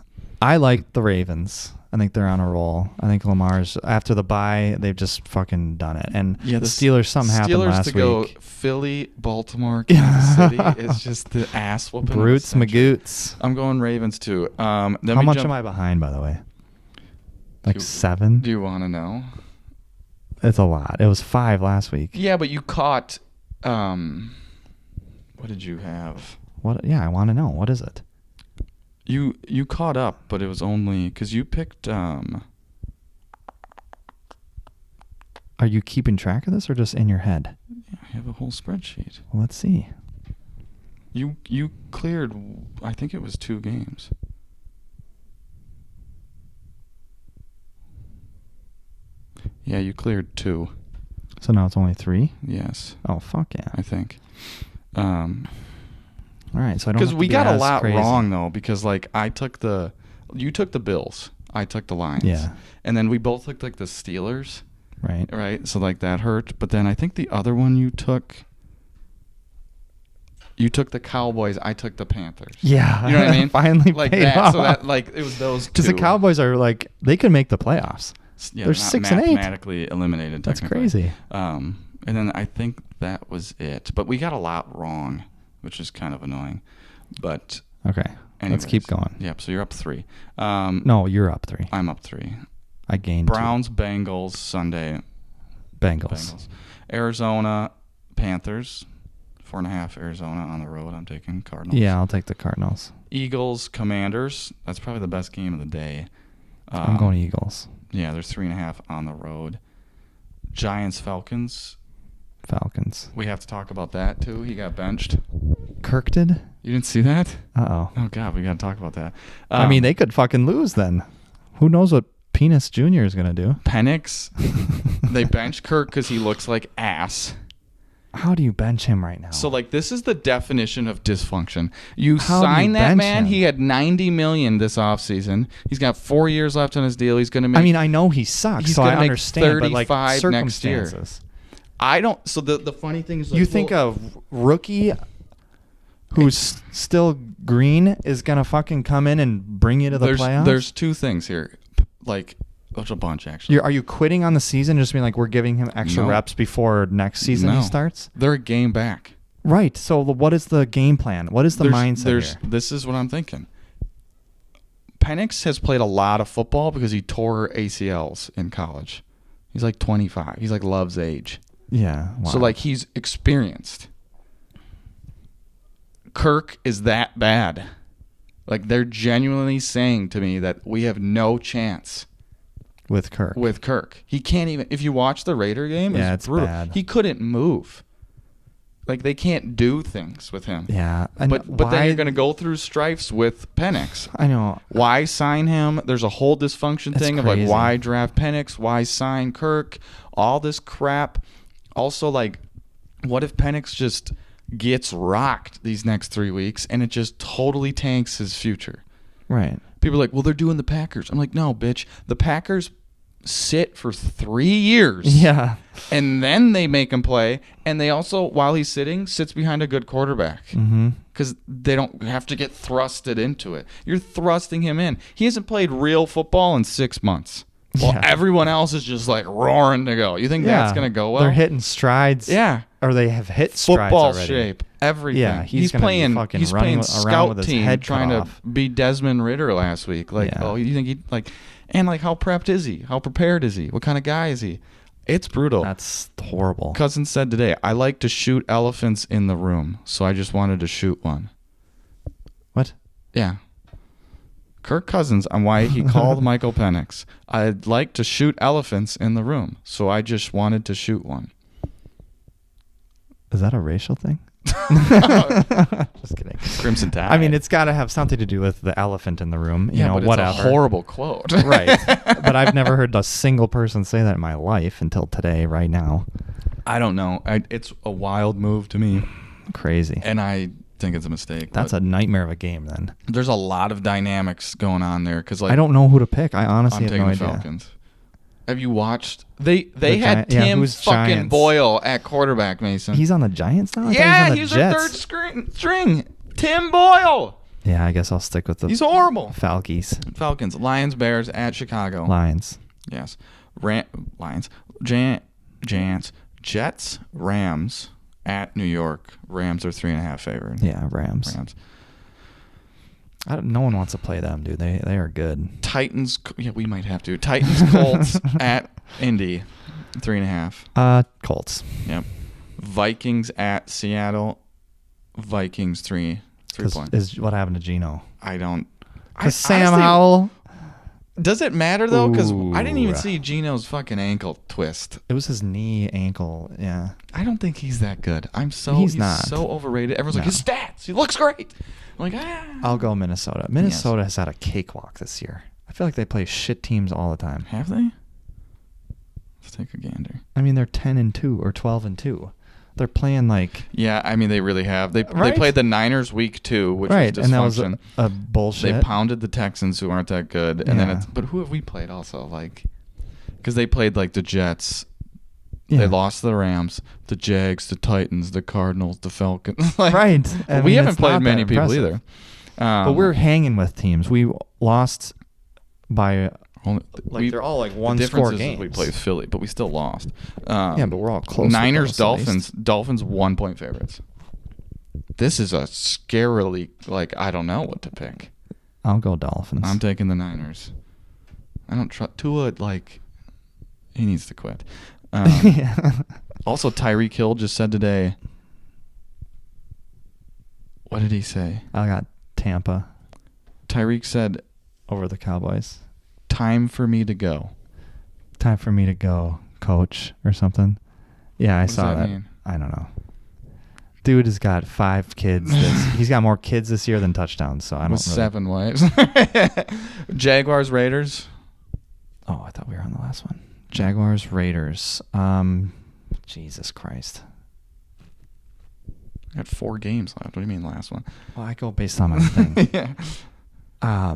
I like the Ravens. I think they're on a roll. I think Lamar's, after the bye, they've just fucking done it. And the Steelers, something happened last week. Steelers to go Philly, Baltimore, Kansas City is just the ass whooping. Brutes, Magoots. I'm going Ravens too. How much am I behind, by the way? Like 7? Do you want to know? It's a lot. It was 5 last week. Yeah, but you caught. What did you have? What? Yeah, I want to know. What is it? You caught up, but it was only because you picked. Are you keeping track of this or just in your head? Yeah, I have a whole spreadsheet. Well, let's see. You cleared. I think it was 2 games. Yeah, you cleared 2. So now it's only 3? Yes. Oh, fuck yeah. I think. All right, so I don't. Because we got a lot crazy. wrong though. Because like you took the Bills, I took the Lions. Yeah. And then we both looked like the Steelers. Right. Right. So like that hurt. But then I think the other one you took the Cowboys. I took the Panthers. Yeah. You know what I mean? Finally like paid that. off. So that like it was those two. Because the Cowboys are like, they could make the playoffs. Yeah, they're not 6 and 8. Mathematically eliminated. That's crazy. And then I think that was it. But we got a lot wrong, which is kind of annoying. But okay, anyways, let's keep going. Yep. So you're up 3. No, you're up 3. I'm up 3. I gained Browns, 2. Bengals, Sunday. Bengals. Arizona, Panthers. 4.5 Arizona on the road. I'm taking Cardinals. Yeah, I'll take the Cardinals. Eagles, Commanders. That's probably the best game of the day. I'm going Eagles. Yeah, there's 3.5 on the road. Giants, Falcons. We have to talk about that too. He got benched. Kirk did? You didn't see that? Uh-oh. Oh, God, we got to talk about that. I mean, they could fucking lose then. Who knows what Penis Jr. is going to do? Penix, they bench Kirk because he looks like ass. How do you bench him right now? So, like, this is the definition of dysfunction. You sign that man. He had $90 million this offseason. He's got 4 years left on his deal. He's going to make. I mean, I know he sucks, so I understand. But like circumstances. Next year. I don't. So the funny thing is, like, you think a rookie who's still green is gonna fucking come in and bring you to the playoffs? There's 2 things here. Like, there's a bunch actually. Are you quitting on the season? Just being like, we're giving him extra reps before next season he starts? They're a game back. Right. So what is the game plan? What is the mindset here? This is what I'm thinking. Penix has played a lot of football because he tore ACLs in college. He's like 25. He's like Love's age. Yeah. Wow. So like he's experienced. Kirk is that bad. Like they're genuinely saying to me that we have no chance with Kirk. He can't even. If you watch the Raider game, it's brutal. Bad. He couldn't move. Like they can't do things with him. Yeah. But then you're going to go through strifes with Penix. I know. Why sign him? There's a whole dysfunction thing of like why draft Penix? Why sign Kirk? All this crap. Also, like, what if Penix just gets rocked these next 3 weeks and it just totally tanks his future? Right. People are like, well, they're doing the Packers. I'm like, no, bitch. The Packers sit for 3 years. Yeah. And then they make him play. And they also, while he's sitting, sits behind a good quarterback. Because they don't have to get thrusted into it. You're thrusting him in. He hasn't played real football in 6 months. Well, everyone else is just like roaring to go. You think that's going to go well? They're hitting strides. Yeah. Or they have hit strides football already. Shape. Everything. Yeah, he's playing scout team trying to be Desmond Ridder last week. Like, oh, you think he like, and like how prepped is he? How prepared is he? What kind of guy is he? It's brutal. That's horrible. Cousin said today, I like to shoot elephants in the room, so I just wanted to shoot one. What? Yeah. Kirk Cousins on why he called Michael Penix. I'd like to shoot elephants in the room, so I just wanted to shoot one. Is that a racial thing? Just kidding. Crimson Tide. I mean, it's got to have something to do with the elephant in the room. You know, but whatever. It's a horrible quote. Right. But I've never heard a single person say that in my life until today, right now. I don't know. It's a wild move to me. Crazy. And I think it's a mistake. That's a nightmare of a game then. There's a lot of dynamics going on there. Cause like, I don't know who to pick. I honestly have no I'm idea. taking the Falcons. Have you watched? They had Tim fucking Giants? Boyle at quarterback, Mason. He's on the Giants now? Yeah, he's their Jets. third string. Tim Boyle. Yeah, I guess I'll stick with the He's horrible. Falcons. Falcons. Lions, Bears at Chicago. Lions. Yes. Lions. Giants. Jets, Rams at New York. Rams are 3.5 favorite. Yeah, Rams. No one wants to play them, dude. They are good. Titans. Yeah, we might have to. Titans, Colts at Indy. 3.5. Colts. Yep. Vikings at Seattle. Vikings 3 points. Is what happened to Geno? I don't. Because Sam Howell. Does it matter though? Because I didn't even Ooh. see Geno's fucking ankle twist. It was his knee, ankle. Yeah. I don't think he's that good. He's not. So overrated. Everyone's like, his stats. He looks great. I'm like, I'll go Minnesota. Minnesota has had a cakewalk this year. I feel like they play shit teams all the time. Have they? Let's take a gander. I mean, they're 10-2 or 12-2. They're playing like. Yeah, I mean, they really have. They played the Niners week 2, which was dysfunction. And that was a bullshit. They pounded the Texans, who aren't that good, and then but who have we played also? Like, because they played like the Jets. Yeah. They lost to the Rams, the Jags, the Titans, the Cardinals, the Falcons. Like, right. We haven't played many people either. But we're hanging with teams. We lost by. They're all like one score games. We played Philly, but we still lost. Yeah, but we're all close. Niners, Dolphins. Dolphins 1-point favorites. This is a scarily, like, I don't know what to pick. I'll go Dolphins. I'm taking the Niners. I don't trust Tua. Like, he needs to quit. Also, Tyreek Hill just said today. What did he say? I got Tampa. Tyreek said over the Cowboys. Time for me to go. Time for me to go, coach, or something. Yeah, I saw that. Mean? I don't know. Dude has got 5 kids. He's got more kids this year than touchdowns. So I don't. With 7 wives. Jaguars, Raiders. Oh, I thought we were on the last one. Jaguars, Raiders. Jesus Christ. I got 4 games left. What do you mean last one? Well, I go based on my thing. Yeah.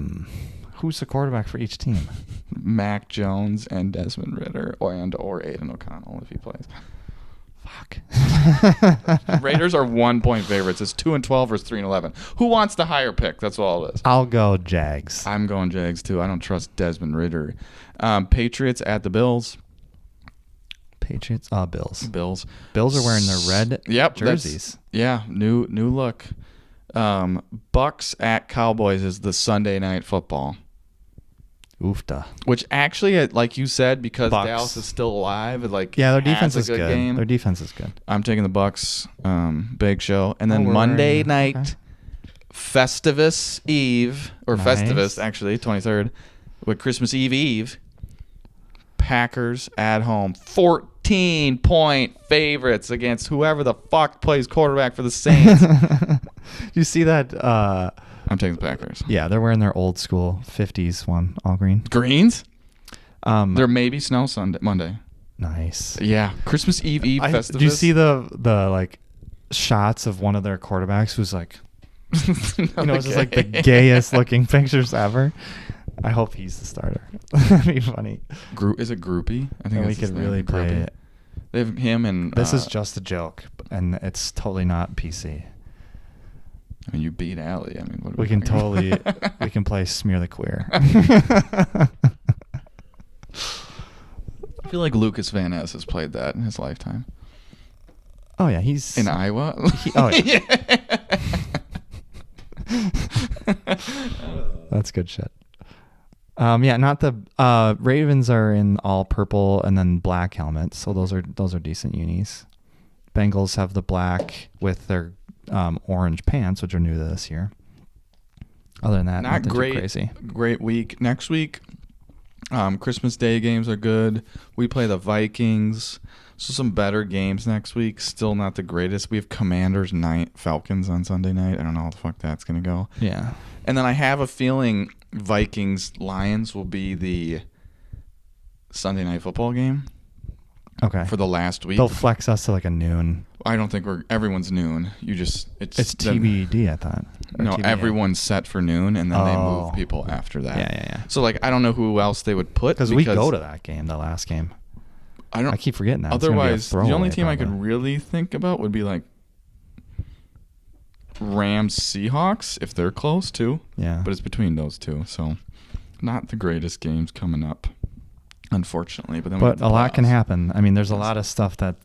Who's the quarterback for each team? Mac Jones and Desmond Ridder, or Aiden O'Connell if he plays. Fuck. Raiders are 1-point favorites. It's 2-12 versus 3-11. Who wants the higher pick? That's all it is. I'll go Jags. I'm going Jags too. I don't trust Desmond Ridder. Patriots at the Bills. Patriots. Bills. Bills. Bills are wearing their red jerseys. Yeah, new look. Bucks at Cowboys is the Sunday night football. Oofta. Which actually, like you said, because Bucks. Dallas is still alive, their defense is good. Game. Their defense is good. I'm taking the Bucks. Big show, and then Monday night, Festivus Eve or Festivus actually 23rd, with Christmas Eve. Packers at home, 14-point favorites against whoever the fuck plays quarterback for the Saints. You see that? I'm taking the Packers. Yeah, they're wearing their old school 50s one, all green. Greens? There may be snow Monday. Nice. Yeah, Christmas Eve Festivus. Did you see the like shots of one of their quarterbacks who's like, it's just like the gayest looking pictures ever. I hope he's the starter. That'd be funny. Is it Groupie? I think we could really play it. They have him and. This is just a joke, and it's totally not PC. I mean, you beat Allie. I mean, what we can totally we can play Smear the Queer. I feel like Lucas Van Ness has played that in his lifetime. Oh yeah, he's in Iowa. Oh yeah. That's good shit. Not the Ravens are in all purple and then black helmets, so those are decent unis. Bengals have the black with their orange pants, which are new to this year. Other than that, Not nothing great. too crazy. Great week. Next week, Christmas Day games are good. We play the Vikings. So some better games next week. Still not the greatest. We have Commanders Falcons on Sunday night. I don't know how the fuck that's going to go. Yeah. And then I have a feeling Vikings Lions will be the Sunday night football game. Okay. For the last week. They'll flex us to like a noon. I don't think everyone's noon. It's TBD, I thought. Or No, TBA. Everyone's set for noon, and then they move people after that. Yeah. So like, I don't know who else they would put Because we go to that game, the last game. I keep forgetting that. Otherwise, the only team probably. I could really think about would be like Rams Seahawks if they're close too. Yeah. But it's between those two, so not the greatest games coming up, unfortunately. But a lot can happen. I mean, there's a lot of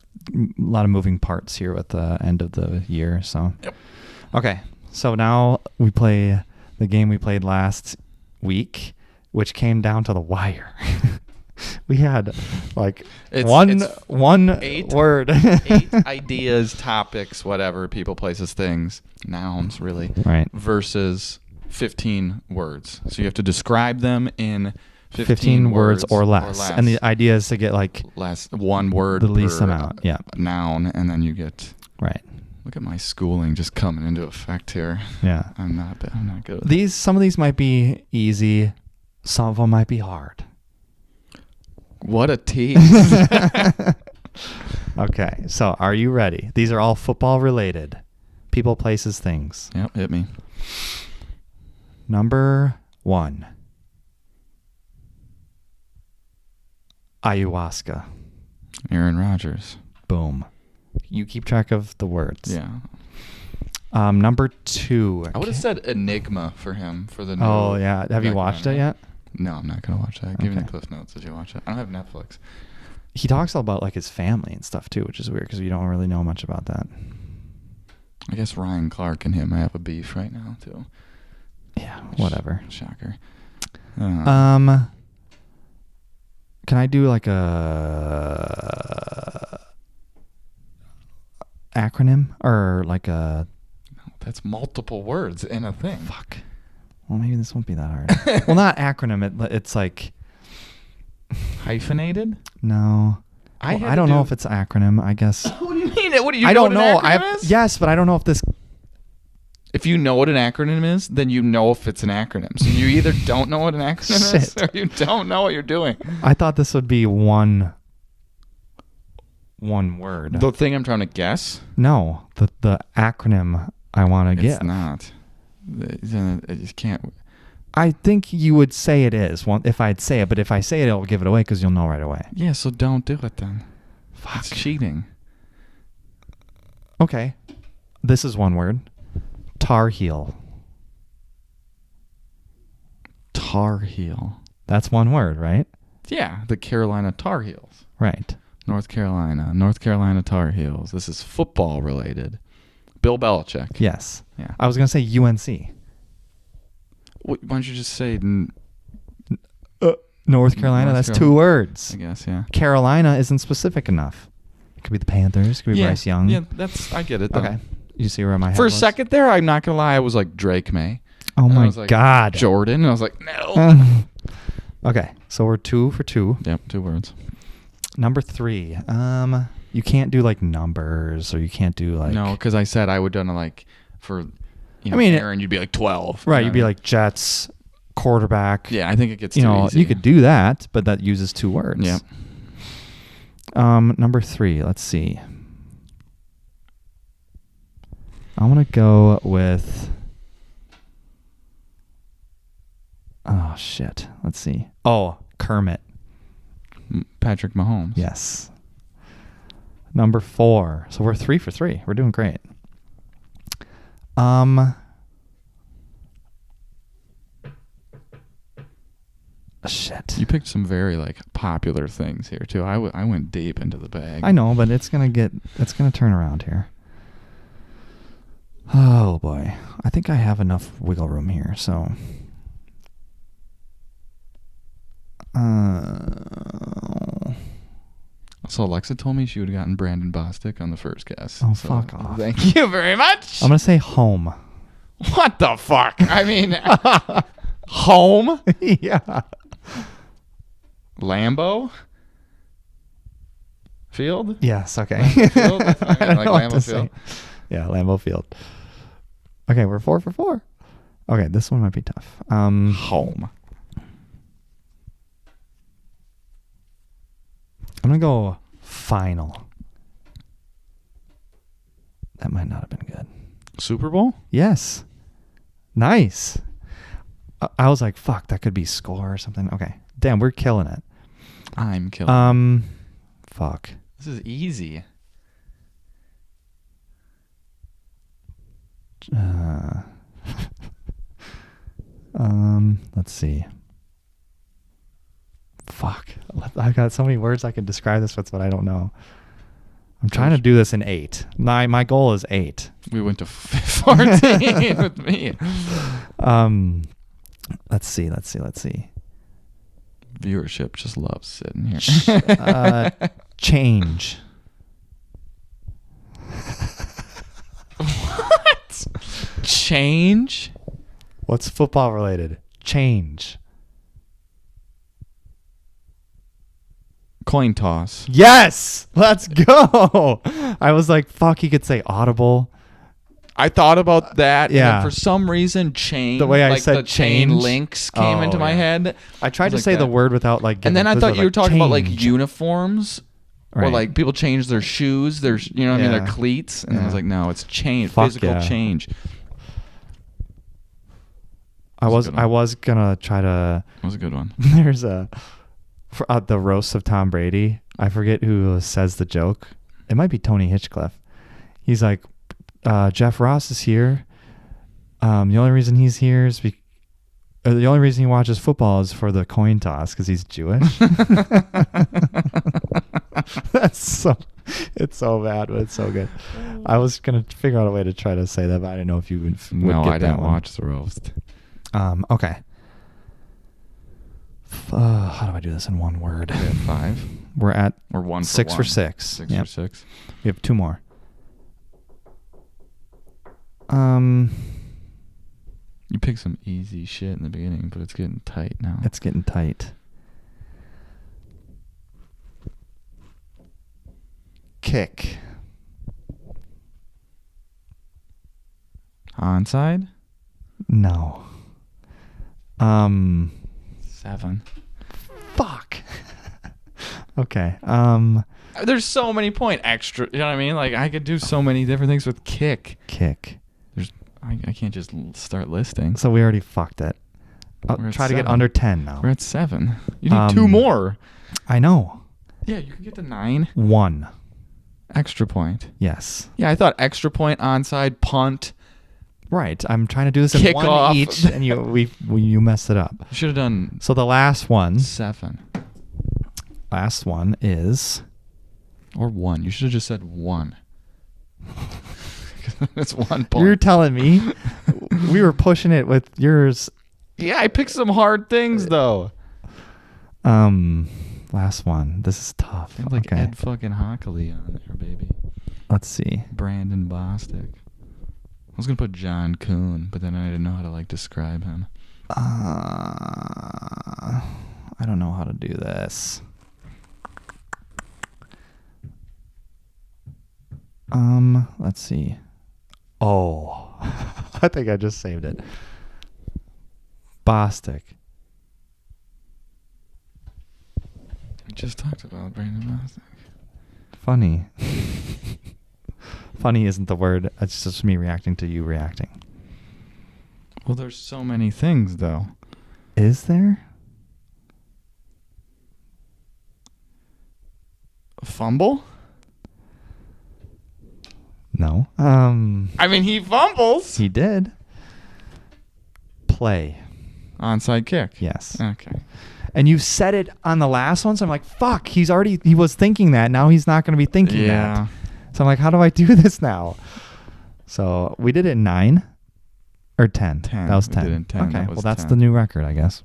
moving parts here with the end of the year. So. Yep. Okay. So now we play the game we played last week, which came down to the wire. We had like one word. 8 ideas, topics, whatever, people, places, things, nouns, really. Right. Versus 15 words. So you have to describe them in 15 words or less. And the idea is to get like last one word the least per amount. Yeah. Noun, and then you get right. Look at my schooling just coming into effect here. Yeah. I'm not good. Some of these might be easy, some of them might be hard. What a tease. Okay, so are you ready? These are all football related. People, places, things. Yep, hit me. Number 1. Ayahuasca. Aaron Rodgers. Boom. You keep track of the words. Yeah. Number 2. I would have said Enigma for him for the new. Oh, yeah. Have you watched it yet? No, I'm not going to watch that. Give me Okay. the Cliff Notes as you watch it. I don't have Netflix. He talks about like his family and stuff too, which is weird because you don't really know much about that. I guess Ryan Clark and him have a beef right now too. Yeah, whatever. Shocker. Can I do like a acronym or like a? That's multiple words in a thing. Fuck. Well, maybe this won't be that hard. Well, not acronym. It's like hyphenated. No. I don't know if it's acronym. I guess. What do you mean? What do you? I don't know. What an acronym is? Yes, but I don't know if this. If you know what an acronym is, then you know if it's an acronym. So you either don't know what an acronym is, or you don't know what you're doing. I thought this would be one word. The thing I'm trying to guess. No, the acronym I want to get. It's not. I just can't. I think you would say it is if I'd say it, but if I say it, it'll give it away because you'll know right away. Yeah, so don't do it then. Fuck. It's cheating. Okay. This is one word. Tar Heel. Tar Heel. That's one word, right? Yeah, the Carolina Tar Heels. Right. North Carolina Tar Heels. This is football related. Bill Belichick. Yes. Yeah. I was going to say UNC. Why don't you just say North Carolina? That's 2 words. I guess, yeah. Carolina isn't specific enough. It could be the Panthers. It could be Bryce Young. Yeah, I get it, though. Okay. You see where my head For a was? second there, I'm not going to lie, I was like Drake May. Oh, And I my was like, God. Jordan. And I was like, no. Okay. So we're 2 for 2. Yep, 2 words. Number 3. You can't do like numbers, or you can't do like. No, because I said I would done like for. Aaron, you'd be like 12. Right, you'd be like Jets quarterback. Yeah, I think it gets you too know, easy. you could do that, but that uses 2 words. Yeah. Number 3. Let's see. I want to go with. Oh shit! Let's see. Oh, Kermit. Patrick Mahomes. Yes. Number 4. So we're 3 for 3. We're doing great. Shit. You picked some very like popular things here too. I went deep into the bag. I know, but it's gonna turn around here. Oh boy. I think I have enough wiggle room here, so So Alexa told me she would have gotten Brandon Bostic on the first guess. Oh, so fuck off. Thank you very much. I'm gonna say home. What the fuck? I mean, home? Yeah. Lambeau Field? Yes. Okay. Field? I don't Like know what Lambeau to Field? say. Yeah, Lambeau Field. Okay, we're 4 for 4. Okay, this one might be tough. Home. I'm gonna go final. That might not have been good. Super Bowl? Yes. Nice. I was like, fuck, that could be score or something. Okay. Damn, we're killing it. I'm killing. Fuck. This is easy. Let's see. Fuck. I've got so many words I can describe this with, but I don't know. I'm trying to do this in 8. My goal is 8. We went to 14 with me. Let's see. Viewership just loves sitting here. Change. What? Change? What's football related? Change. Coin toss. Yes! Let's go! I was like, fuck, he could say audible. I thought about that. Yeah. And for some reason, chain. The way I like said the chain change. links came into my head. I tried to like say the that. word without like. And then I thought you were talking about like change. uniforms. Or Right. like people change their shoes, their you know what I mean, Yeah. their cleats. And I was Yeah. like, no, it's change, Fuck physical yeah. change. I was a good one. was gonna try to. That was a good one. There's for the roast of Tom Brady. I forget who says the joke. It might be Tony Hitchcliff. He's like, Jeff Ross is here. The only reason he's here is the only reason he watches football is for the coin toss because he's Jewish. It's so bad, but it's so good. I was gonna figure out a way to try to say that, but I didn't know if you would No, get I that didn't one. watch the roast. Okay. How do I do this in one word? We had 5. We're at Or 1 6 for 1. 6. 6 Yep. for 6. We have 2 more. You picked some easy shit in the beginning, but it's getting tight now. It's getting tight. Kick. Onside? No. 7. Fuck. Okay. There's so many point extra. You know what I mean? Like I could do so many different things with kick. Kick. I can't just start listing. So we already fucked it. I'll We're at try to get 7. under 10 now. We're at 7. You need 2 more. I know. Yeah, you can get to 9. 1. Extra point. Yes. Yeah, I thought extra point, onside, punt. Right. I'm trying to do this in Kick one off. each, and you messed it up. You should have done So the last one 7 is or 1. You should have just said 1. That's 1 point. you're telling me we were pushing it with yours. Yeah, I picked some hard things though. Last one. This is tough. I have like Okay. Ed fucking Hockley on there, baby. Let's see. Brandon Bostic. I was gonna put John Kuhn, but then I didn't know how to like describe him. I don't know how to do this. Let's see. Oh, I think I just saved it. Bostic. We just talked about Brandon Bostic. Funny. Funny isn't the word. It's just me reacting to you reacting. Well, there's so many things though. Is there? Fumble? No. I mean, he fumbles. He did. Play. Onside kick. Yes. Okay. And you said it on the last one, so I'm like, fuck, he was thinking that. Now he's not going to be thinking that. So I'm like, how do I do this now? So we did it in 9 or 10. 10. That was We 10. did it in 10. Okay, That was well, that's 10. the new record, I guess.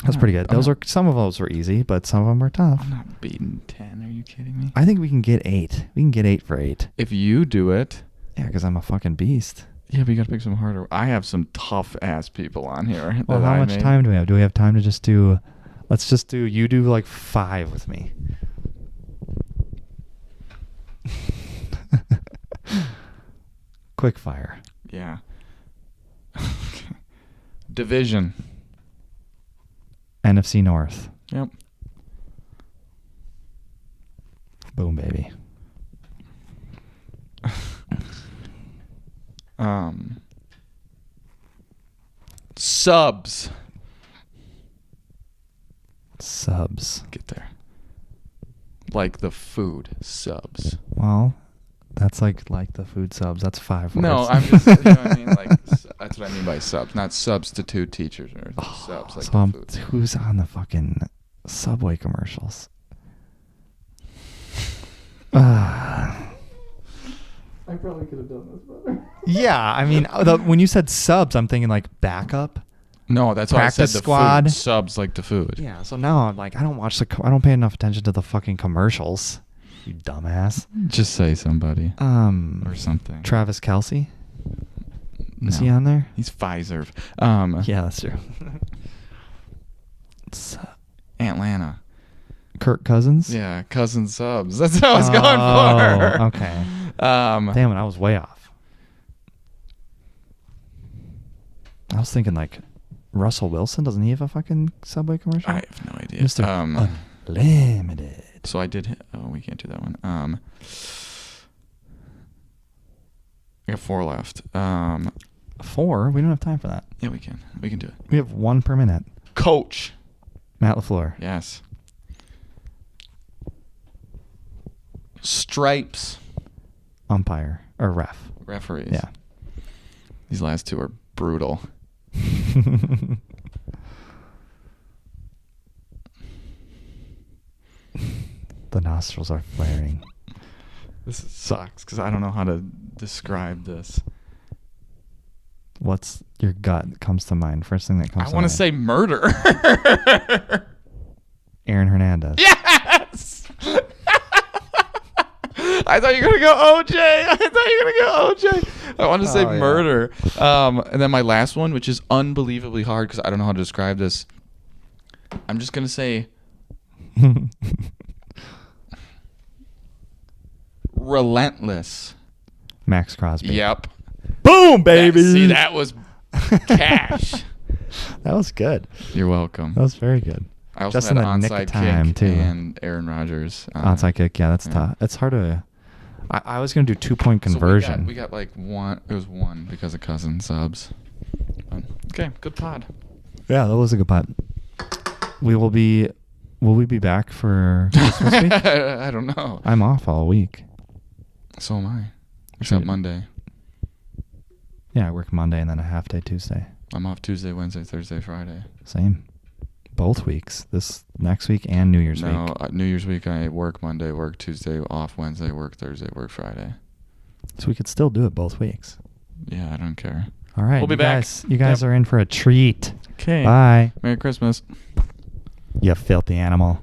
That's pretty good. I'm Some of those were easy, but some of them were tough. I'm not beating 10. Are you kidding me? I think we can get 8. We can get 8 for 8. If you do it, Yeah, because I'm a fucking beast. Yeah, but you gotta pick some harder. I have some tough ass people on here. Well, how much time do we have? Do we have time to just do? Let's just do. You do like 5 with me. Quick fire. Yeah. Division. NFC North. Yep. Boom, baby. Subs. Subs. Get there. Like the food subs. Well, that's like the food subs. That's 5 words. No, I'm just, you know what I mean? Like, that's what I mean by subs, not substitute teachers or subs like so the food. who's on the fucking Subway commercials? I probably could have done this better. Yeah, I mean, when you said subs, I'm thinking like backup. No, that's why I said Practice the squad. food subs like the food. Yeah, so now I'm like, I don't pay enough attention to the fucking commercials. You dumbass. Just say somebody or something. Travis Kelce. Is No. he on there? He's Pfizer. Yeah, that's true. Atlanta. Kirk Cousins. Yeah, cousin subs. That's what I was going for. Okay. Damn it, I was way off. I was thinking like Russell Wilson. Doesn't he have a fucking Subway commercial? I have no idea. Mr. Unlimited. So I did. We can't do that one. I got 4 left. 4? We don't have time for that. Yeah, we can. We can do it. We have 1 per minute. Coach. Matt LaFleur. Yes. Stripes. Umpire or ref. Referees. Yeah. These last 2 are brutal. The nostrils are flaring. This sucks because I don't know how to describe this. What's your gut comes to mind? First thing that comes to mind. I want to say murder. Aaron Hernandez. Yes! I thought you were going to go OJ. I want to say yeah. murder. And then my last one, which is unbelievably hard because I don't know how to describe this. I'm just going to say relentless. Max Crosby. Yep. Boom, baby. That was cash. That was good. You're welcome. That was very good. I also Just had in an the nick of onside time, kick too. and Aaron Rodgers. Onside kick. Yeah, that's tough. It's hard to. I was going to do 2-point conversion. So we got like 1. It was 1 because of cousin subs. Okay, good pod. Yeah, that was a good putt. Will we be back for Christmas week? I don't know. I'm off all week. So am I. Except Monday. Yeah, I work Monday and then a half day Tuesday. I'm off Tuesday, Wednesday, Thursday, Friday. Same. Both weeks. This next week and New Year's week. No, New Year's week I work Monday, work Tuesday, off Wednesday, work Thursday, work Friday. So we could still do it both weeks. Yeah, I don't care. All right. We'll be back. You guys are in for a treat. Okay. Bye. Merry Christmas. You filthy animal.